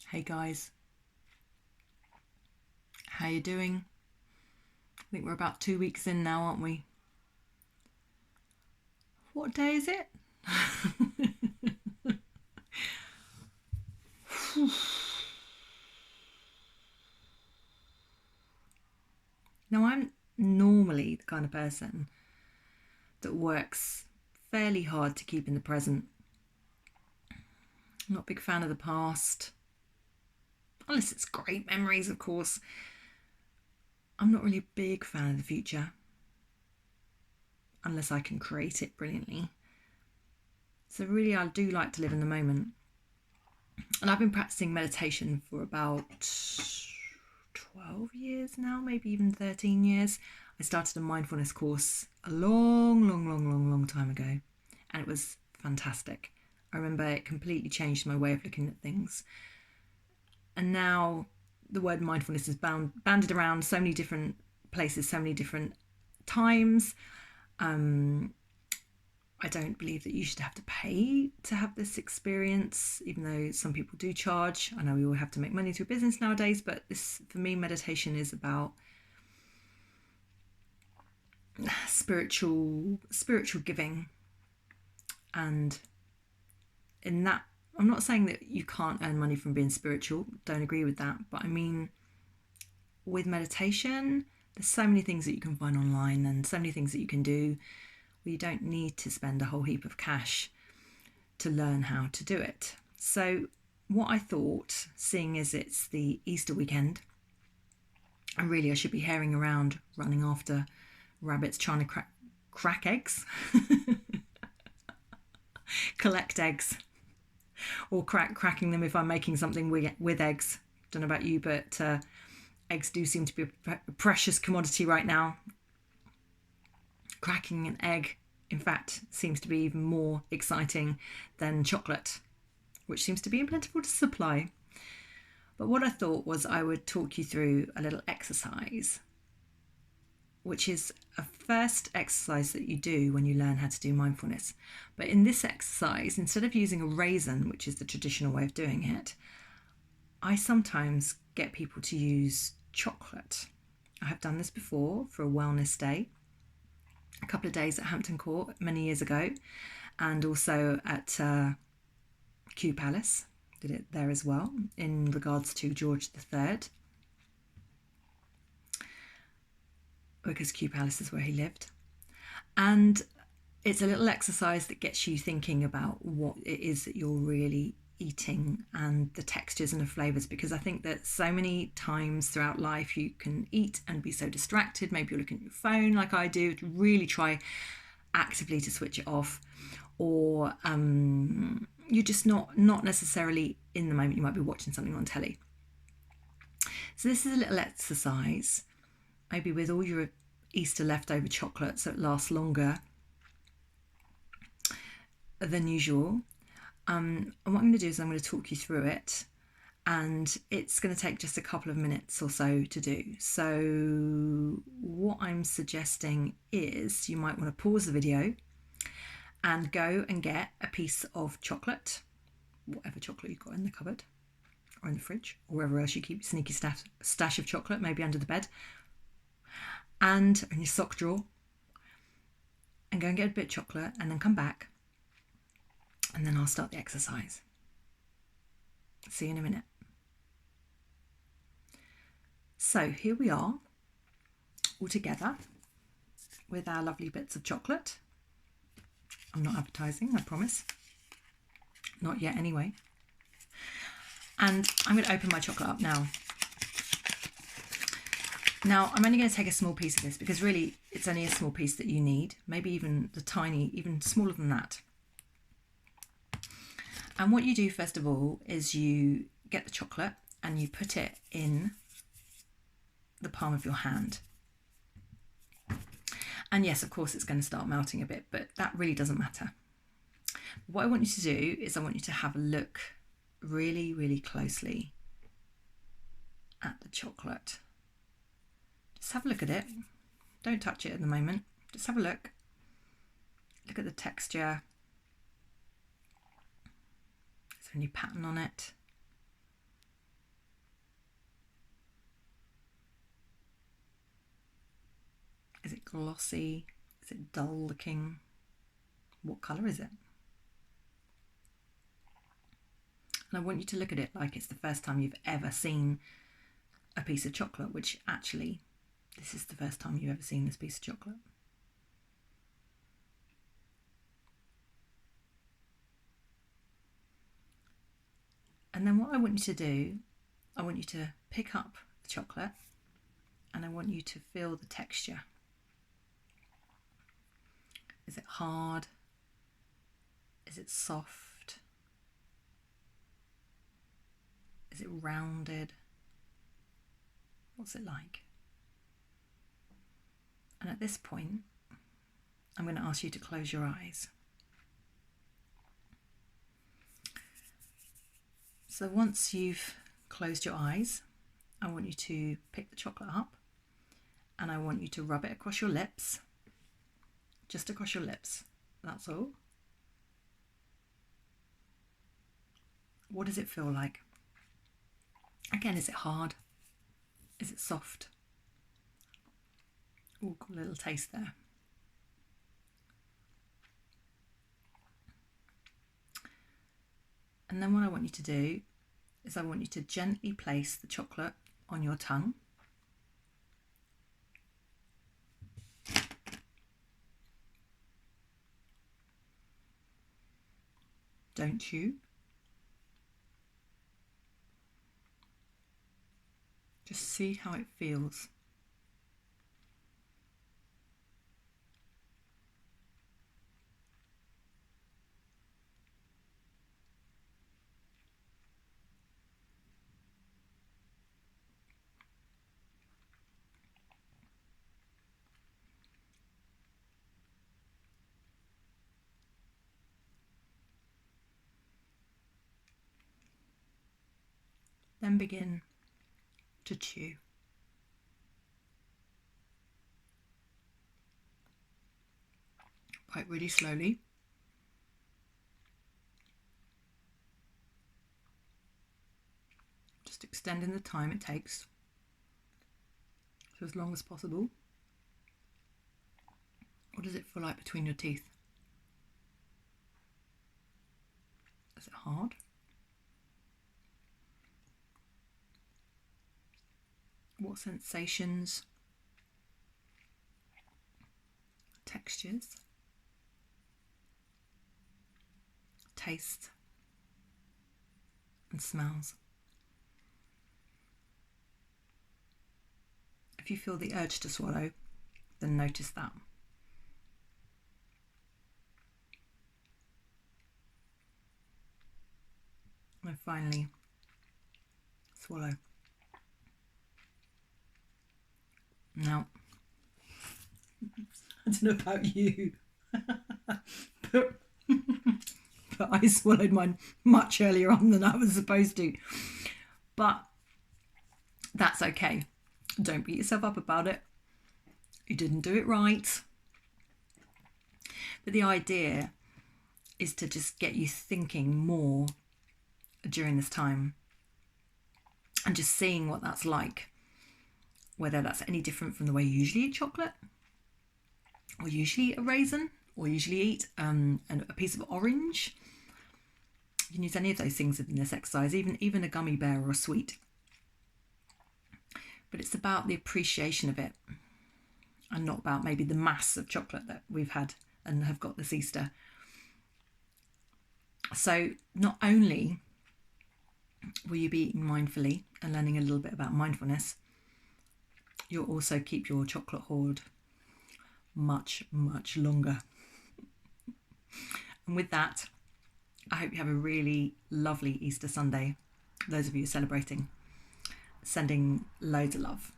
Hey guys, how you doing? I think we're about 2 weeks in now, aren't we? What day is it? Now, I'm normally the kind of person that works fairly hard to keep in the present. I'm not a big fan of the past, unless it's great memories, of course. I'm not really a big fan of the future, unless I can create it brilliantly. So really, I do like to live in the moment. And I've been practicing meditation for about 12 years now, maybe even 13 years. I started a mindfulness course a long time ago, and it was fantastic. I remember it completely changed my way of looking at things. And now the word mindfulness is banded around so many different places, so many different times. I don't believe that you should have to pay to have this experience, even though some people do charge. I know we all have to make money through business nowadays, but this, for me, meditation is about spiritual giving. And in that, I'm not saying that you can't earn money from being spiritual. Don't agree with that. But I mean, with meditation, there's so many things that you can find online and so many things that you can do. You don't need to spend a whole heap of cash to learn how to do it. So what I thought, seeing as it's the Easter weekend, and really I should be herring around running after rabbits trying to crack eggs, collect eggs, or cracking them if I'm making something with eggs. Don't know about you, but eggs do seem to be a precious commodity right now. Cracking an egg, in fact, seems to be even more exciting than chocolate, which seems to be in plentiful supply. But what I thought was I would talk you through a little exercise, which is a first exercise that you do when you learn how to do mindfulness. But in this exercise, instead of using a raisin, which is the traditional way of doing it, I sometimes get people to use chocolate. I have done this before for a wellness day, a couple of days at Hampton Court many years ago, and also at Kew Palace, did it there as well, in regards to George III, because Kew Palace is where he lived. And it's a little exercise that gets you thinking about what it is that you're really eating and the textures and the flavours, because I think that so many times throughout life you can eat and be so distracted. Maybe you're looking at your phone like I do, to really try actively to switch it off, or you're just not necessarily in the moment. You might be watching something on telly. So this is a little exercise, maybe with all your Easter leftover chocolate, so it lasts longer than usual. And what I'm going to do is I'm going to talk you through it, and it's going to take just a couple of minutes or so to do. So what I'm suggesting is you might want to pause the video and go and get a piece of chocolate, whatever chocolate you've got in the cupboard or in the fridge or wherever else you keep sneaky stash of chocolate, maybe under the bed, and in your sock drawer, and go and get a bit of chocolate, and then come back, and then I'll start the exercise. See you in a minute. So here we are, all together with our lovely bits of chocolate. I'm not advertising, I promise. Not yet anyway. And I'm going to open my chocolate up now. Now, I'm only going to take a small piece of this because really it's only a small piece that you need. Maybe even even smaller than that. And what you do first of all is you get the chocolate and you put it in the palm of your hand. And yes, of course, it's going to start melting a bit, but that really doesn't matter. What I want you to do is I want you to have a look really, really closely at the chocolate. Just have a look at it. Don't touch it at the moment. Just have a look. Look at the texture. Is there any pattern on it? glossy? Is it dull looking? What colour is it? And I want you to look at it like it's the first time you've ever seen a piece of chocolate, which actually, this is the first time you've ever seen this piece of chocolate. And then what I want you to do, I want you to pick up the chocolate and I want you to feel the texture. Is it hard? Is it soft? Is it rounded? What's it like? And at this point, I'm going to ask you to close your eyes. So once you've closed your eyes, I want you to pick the chocolate up and I want you to rub it across your lips, just across your lips, that's all. What does it feel like? Again, is it hard? Is it soft? Oh, got a little taste there. And then what I want you to do is I want you to gently place the chocolate on your tongue. Don't chew. Just see how it feels. Then begin to chew. Bite really slowly. Just extending the time it takes, so as long as possible. What does it feel like between your teeth? Is it hard? What sensations, textures, taste and smells? If you feel the urge to swallow, then notice that. And finally, swallow. Now, I don't know about you, but I swallowed mine much earlier on than I was supposed to. But that's okay. Don't beat yourself up about it. You didn't do it right. But the idea is to just get you thinking more during this time and just seeing what that's like. Whether that's any different from the way you usually eat chocolate, or usually eat a raisin, or usually eat a piece of orange. You can use any of those things in this exercise, even a gummy bear or a sweet. But it's about the appreciation of it and not about maybe the mass of chocolate that we've had and have got this Easter. So not only will you be eating mindfully and learning a little bit about mindfulness, you'll also keep your chocolate hoard much, much longer. And with that, I hope you have a really lovely Easter Sunday. Those of you celebrating, sending loads of love.